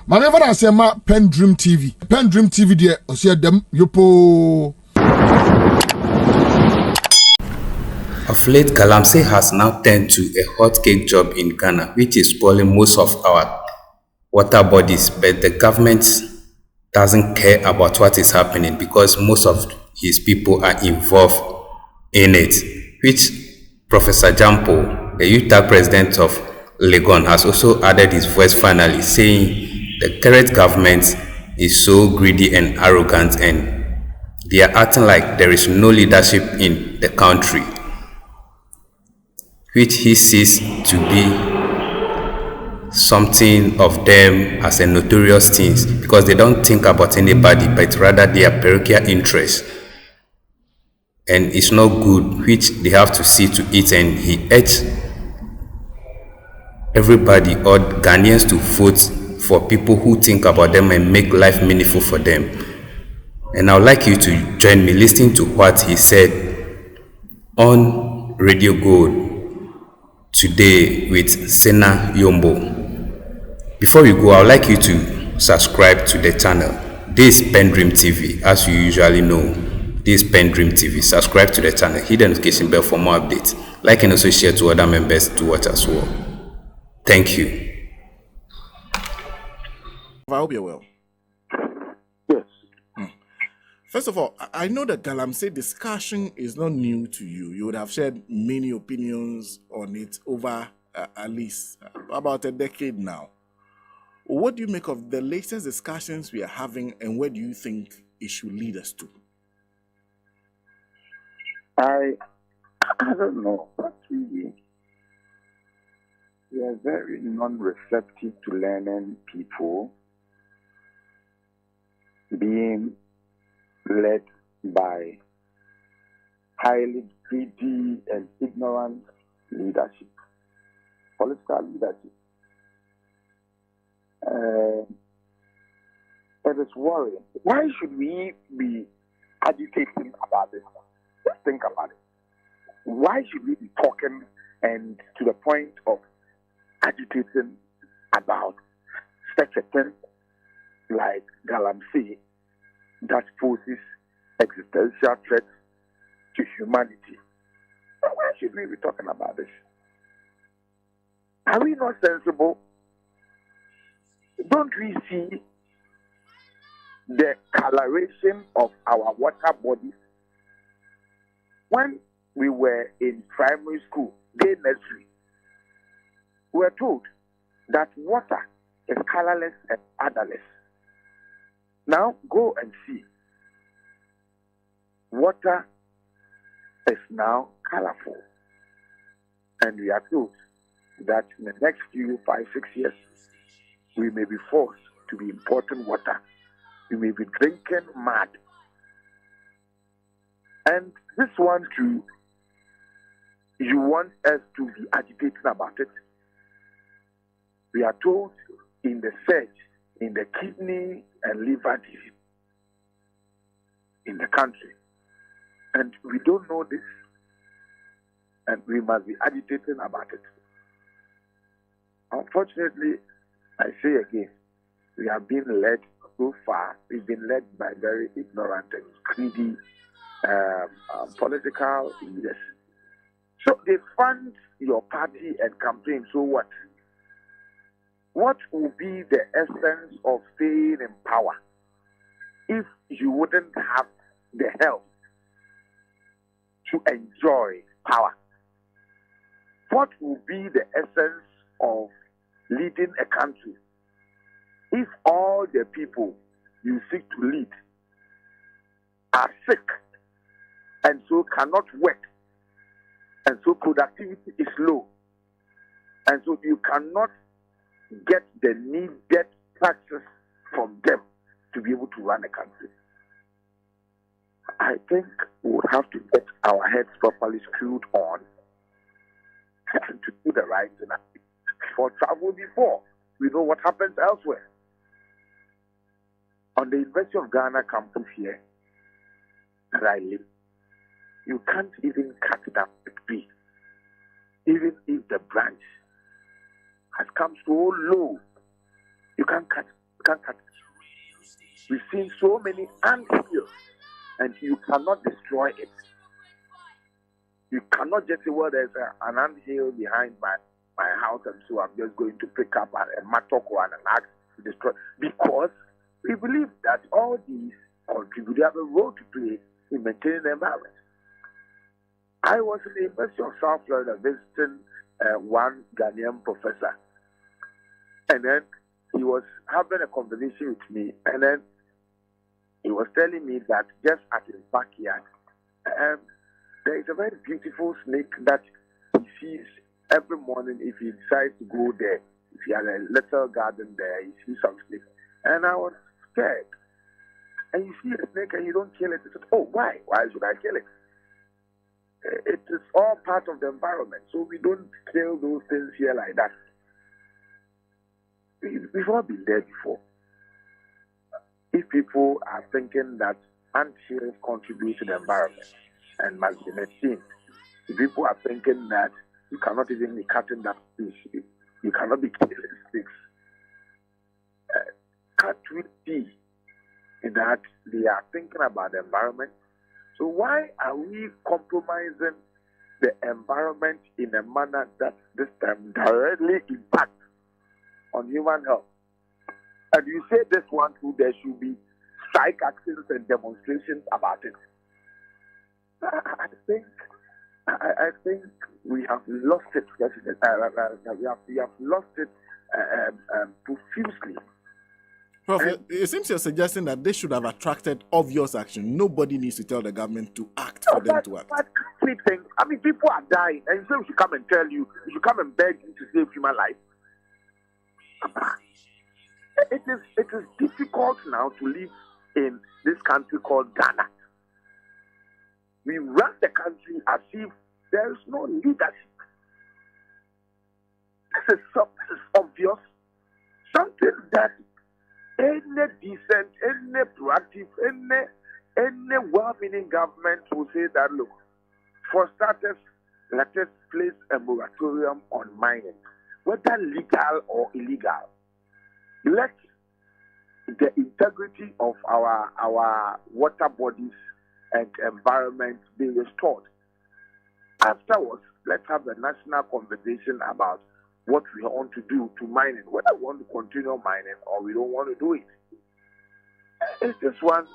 Manever I say ma PENDREAM TV. PENDREAM TV there, I see them yopo. Of late, Galamsey has now turned to a hot cake job in Ghana, which is spoiling most of our water bodies, but the government doesn't care about what is happening because most of his people are involved in it, which Professor Gyampo, the Utah president of llegal, has also added his voice finally, saying the current government is so greedy and arrogant and they are acting like there is no leadership in the country, which he sees to be something of them as a notorious thing because they don't think about anybody but rather their parochial interests, and it's not good, which they have to see to it. And he urged everybody or Ghanaians to vote for people who think about them and make life meaningful for them. And I would like you to join me listening to what he said on Radio Gov't today with Sena Yombo. Before we go, I would like you to subscribe to the channel. This is PENDREAM TV, as you usually know. This is PENDREAM TV. Subscribe to the channel, hit the notification bell for more updates. Like and also share to other members to watch as well. Thank you. I hope you're well. Yes. First of all, I know that Galamsey discussion is not new to you. You would have shared many opinions on it over at least about a decade now. What do you make of the latest discussions we are having, and where do you think it should lead us to? I don't know, but we are very non-receptive to learning people being led by highly greedy and ignorant leadership, political leadership. It is worrying. Why should we be agitating about this? Let's think about it. Why should we be talking and to the point of agitating about such a thing like Galamsey that poses existential threats to humanity? Why should we be talking about this? Are we not sensible? Don't we see the coloration of our water bodies? When we were in primary school, day nursery, we were told that water is colorless and odorless. Now go and see. Water is now colorful. And we are told that in the next few 5-6 years, we may be forced to be importing water. We may be drinking mud. And this one too, you want us to be agitating about it. We are told in the surge in the kidney and liver disease in the country. And we don't know this. And we must be agitating about it. Unfortunately, I say again, we have been led so far. We've been led by very ignorant and greedy political leaders. So they fund your party and campaign. So what? What will be the essence of staying in power if you wouldn't have the help to enjoy power? What will be the essence of leading a country if all the people you seek to lead are sick and so cannot work, and so productivity is low, and so you cannot get the needed taxes from them to be able to run a country? I think we would have to get our heads properly screwed on and to do the right thing. For travel before, we know what happens elsewhere. On the University of Ghana campus here, where I live, you can't even cut down a tree, even if the branch has come so low. You can't cut can't cut it. We've seen so many ant hills, and you cannot destroy it. You cannot just say, well, there's an ant hill behind my house, and so I'm just going to pick up a mattock or an axe to destroy. Because we believe that all these contribute, they have a role to play in maintaining the environment. I was in the University of South Florida visiting one Ghanaian professor, and then he was having a conversation with me, and then he was telling me that just at his backyard, there is a very beautiful snake that he sees every morning if he decides to go there. If he has a little garden there, he sees some snake. And I was scared. And you see a snake and you don't kill it. He said, oh, why? Why should I kill it? It is all part of the environment. So we don't kill those things here like that. We've all been there before. If people are thinking that ant hills contribute to the environment and must be maintained, if people are thinking that you cannot even be cutting down trees, you cannot be killing sticks, can't we see that they are thinking about the environment? So why are we compromising the environment in a manner that this time directly impacts on human health? And you say this one too, there should be strike actions and demonstrations about it. I think we have lost it, President. We have lost it profusely. Prof, it seems you're suggesting that they should have attracted obvious action. Nobody needs to tell the government to act for them to act. I mean, people are dying, and so we should come and tell you, we should come and beg you to save human life. It is difficult now to live in this country called Ghana. We run the country as if there is no leadership. This is obvious. Something that any decent, any proactive, any well-meaning government will say that, look, for starters, let us place a moratorium on mining, whether legal or illegal. Let the integrity of our water bodies and environment be restored. Afterwards, let's have a national conversation about what we want to do to mining, whether we want to continue mining or we don't want to do it. Is this one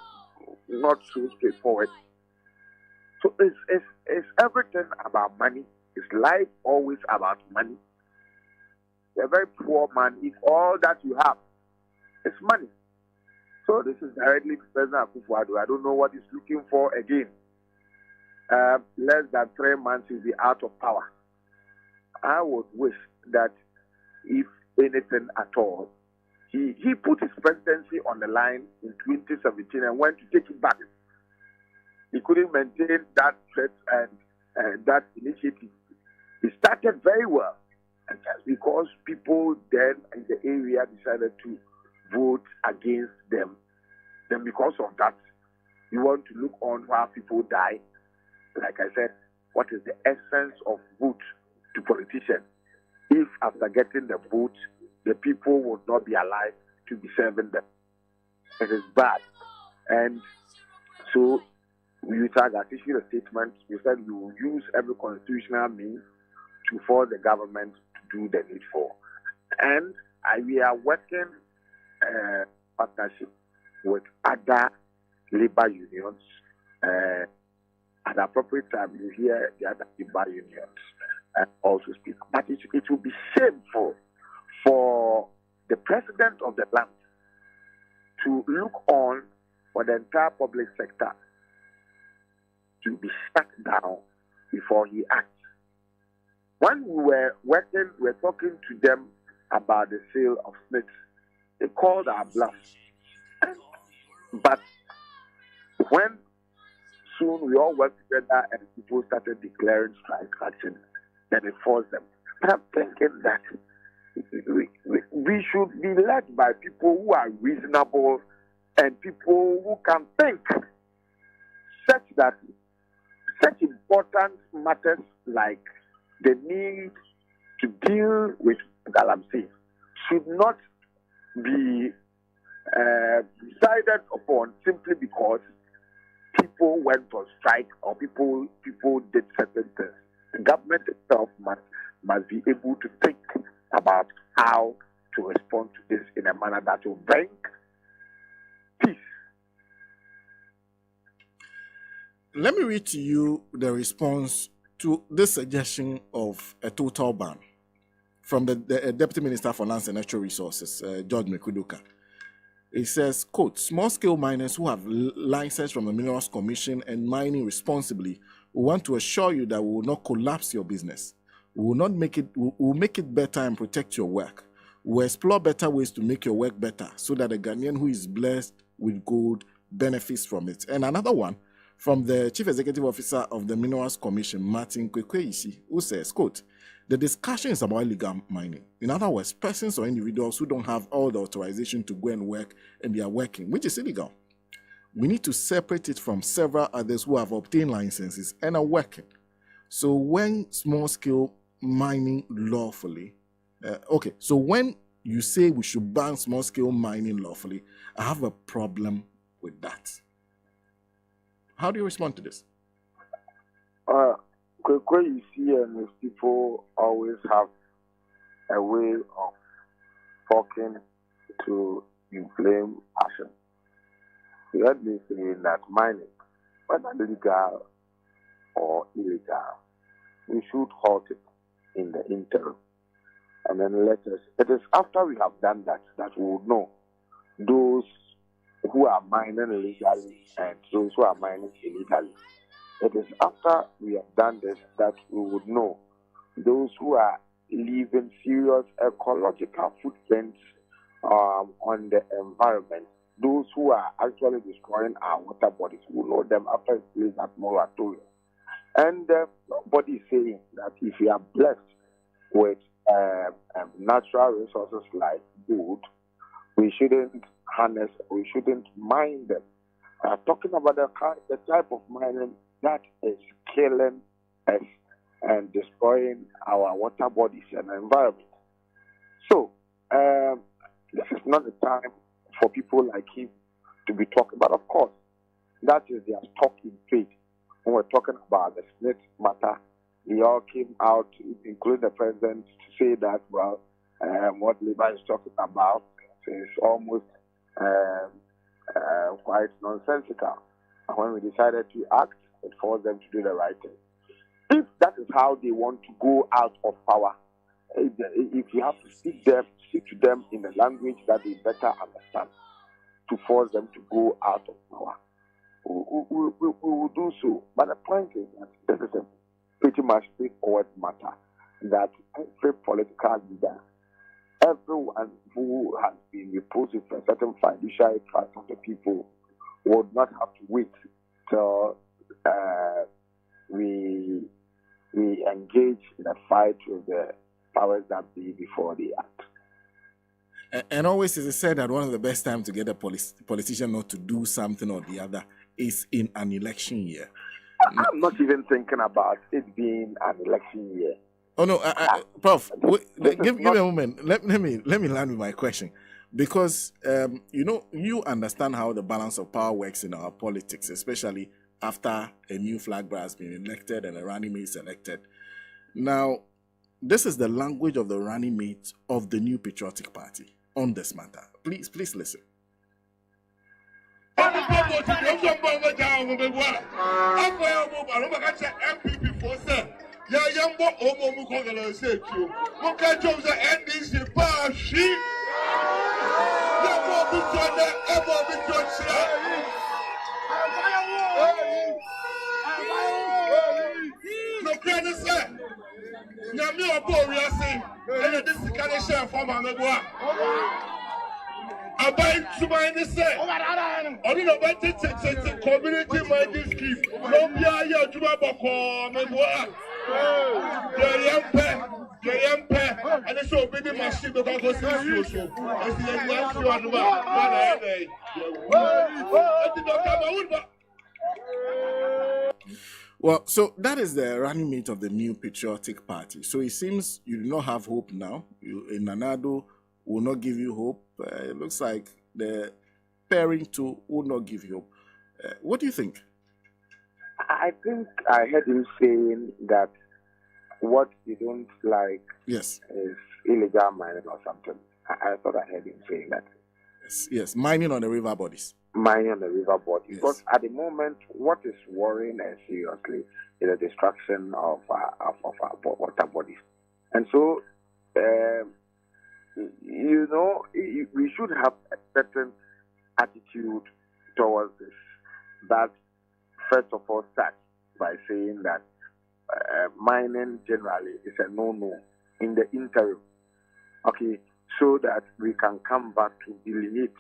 not so straightforward? So it's everything about money. Is life always about money? You're a very poor man if all that you have is money. So this is directly to President Akufo-Addo. I don't know what he's looking for again. Less than 3 months he'll be out of power. I would wish that if anything at all, he put his presidency on the line in 2017 and went to take it back. He couldn't maintain that threat and that initiative. He started very well, and just because people then in the area decided to vote against them, then because of that, you want to look on while people die. Like I said, what is the essence of vote to politicians if after getting the vote, the people would not be alive to be serving them? It is bad. And so we issued a statement. We said we will use every constitutional means to force the government to do the needful. And we are working partnership with other labor unions. At the appropriate time, you hear the other labor unions also speak. But it will be shameful for the president of the land to look on for the entire public sector to be shut down before he acts. When we were talking to them about the sale of snakes, they called our bluff. But when soon we all worked together and people started declaring strike action, then it forced them. But I'm thinking that we should be led by people who are reasonable and people who can think, such that such important matters like the need to deal with galamsey should not be because people went on strike or people did certain things. The government itself must be able to think about how to respond to this in a manner that will bring peace. Let me read to you the response to this suggestion of a total ban from the Deputy Minister for Lands and Natural Resources, George Mekuduka. It says, quote, small-scale miners who have license from the Minerals Commission and mining responsibly, we want to assure you that we will not collapse your business. We will not make it. We will make it better and protect your work. We will explore better ways to make your work better so that a Ghanaian who is blessed with gold benefits from it. And another one from the Chief Executive Officer of the Minerals Commission, Martin Kwekweisi, who says, quote, the discussion is about illegal mining. In other words, persons or individuals who don't have all the authorization to go and work and they are working, which is illegal. We need to separate it from several others who have obtained licenses and are working. So when small-scale mining lawfully, so when you say we should ban small-scale mining lawfully, I have a problem with that. How do you respond to this? You see, and these people always have a way of talking to inflame passion. You heard me saying that mining, whether legal or illegal, we should halt it in the interim. And then let us, it is after we have done that we will know those who are mining legally and those who are mining illegally. It is after we have done this that we would know those who are leaving serious ecological footprints on the environment. Those who are actually destroying our water bodies, we will know them after it plays that moratorium. And nobody is saying that if you are blessed with natural resources like gold, we shouldn't harness, we shouldn't mine them. Talking about the type of mining that is killing us and destroying our water bodies and environment. So, this is not the time for people like him to be talking. But of course, that is their stock in trade. When we're talking about the Smith matter, they all came out, including the president, to say that, well, what Labour is talking about is almost quite nonsensical. And when we decided to act, it forced them to do the right thing. If that is how they want to go out of power, if you have to speak to them in a language that they better understand, to force them to go out of power, we will do so. But the point is that this is a pretty much straightforward matter, that every political leader, everyone who has been reposed for a certain fiduciary trust of the people, would not have to wait till we engage in a fight with the powers that be before they act. And always it is said that one of the best times to get a politician not to do something or the other is in an election year. I'm not even thinking about it being an election year. Oh no, Prof, give me a moment. Let me land with my question, because you understand how the balance of power works in our politics, especially after a new flag bearer has been elected and a running mate selected. Now, this is the language of the running mate of the New Patriotic Party on this matter. Please listen. About to mind the same. I don't know about the community mining scheme. No, yeah, to Gyampo, and it's so many machines that go to social. I see a young Well, so that is the running mate of the New Patriotic Party. So it seems you do not have hope now. In Nanado will not give you hope. It looks like the pairing two will not give you hope. What do you think? I think I heard him saying that what you don't like Yes. is illegal mining or something. I thought I heard him saying that. Yes, mining on the river bodies. Mining on the river bodies. Yes. Because at the moment, what is worrying us seriously is the destruction of our water bodies. And so, we should have a certain attitude towards this. That first of all starts by saying that mining generally is a no-no in the interim. Okay, so that we can come back to delineate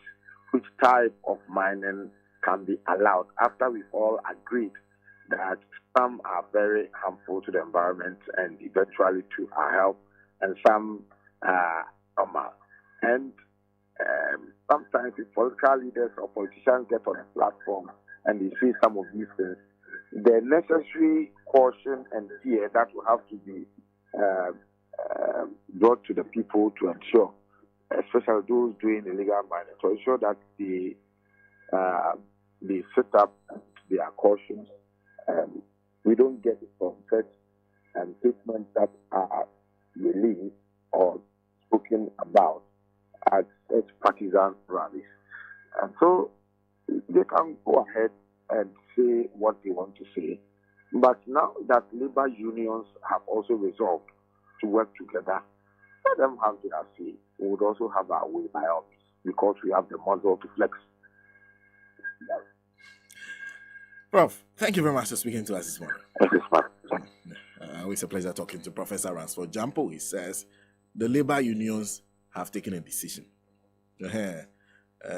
which type of mining can be allowed after we've all agreed that some are very harmful to the environment and eventually to our health, and some are normal. And sometimes if political leaders or politicians get on a platform and they say some of these things, the necessary caution and fear that will have to be brought to the people to ensure, especially those doing illegal mining, to ensure that they set up their cautions. We don't get it from such statements that are released or spoken about at such partisan rallies. And so they can go ahead and say what they want to say. But now that labor unions have also resolved to work together, let them have their say. We would also have our way by all means, because we have the muscle to flex. Prof, thank you very much for speaking to us this morning. Always a pleasure talking to Professor Ransford Gyampo. He says the labor unions have taken a decision.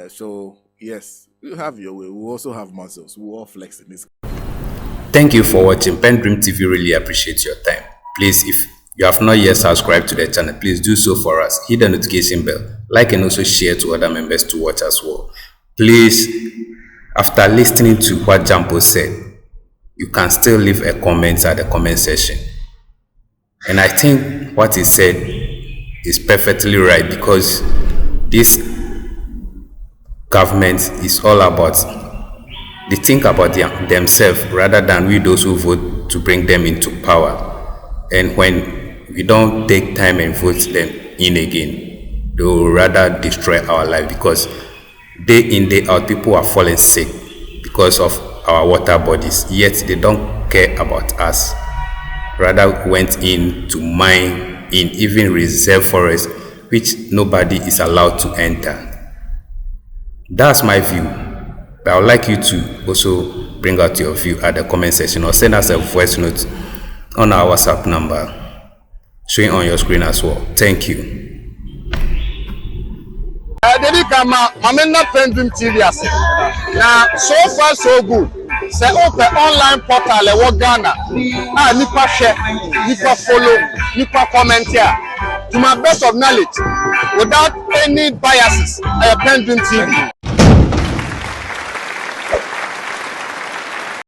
So, yes, you have your way. We also have muscles. We all flex in this. Thank you for watching PENDREAM TV. Really appreciate your time. Please, if you have not yet subscribed to the channel, please do so for us. Hit the notification bell, like and also share to other members to watch as well. Please, after listening to what Gyampo said, you can still leave a comment at the comment section. And I think what he said is perfectly right, because this government is all about, they think about themselves rather than we those who vote to bring them into power. And when we don't take time and vote them in again, they will rather destroy our life, because day in, day out, people are falling sick because of our water bodies, yet they don't care about us. Rather went in to mine in even reserve forest, which nobody is allowed to enter. That's my view, but I would like you to also bring out your view at the comment section, or send us a voice note on our WhatsApp number showing on your screen as well. Thank you. PENDREAM TV now, so far so good. Say open online portal e Ghana. Nipa share, nipa follow, nipa comment here. To my best of knowledge, without any biases, PENDREAM TV.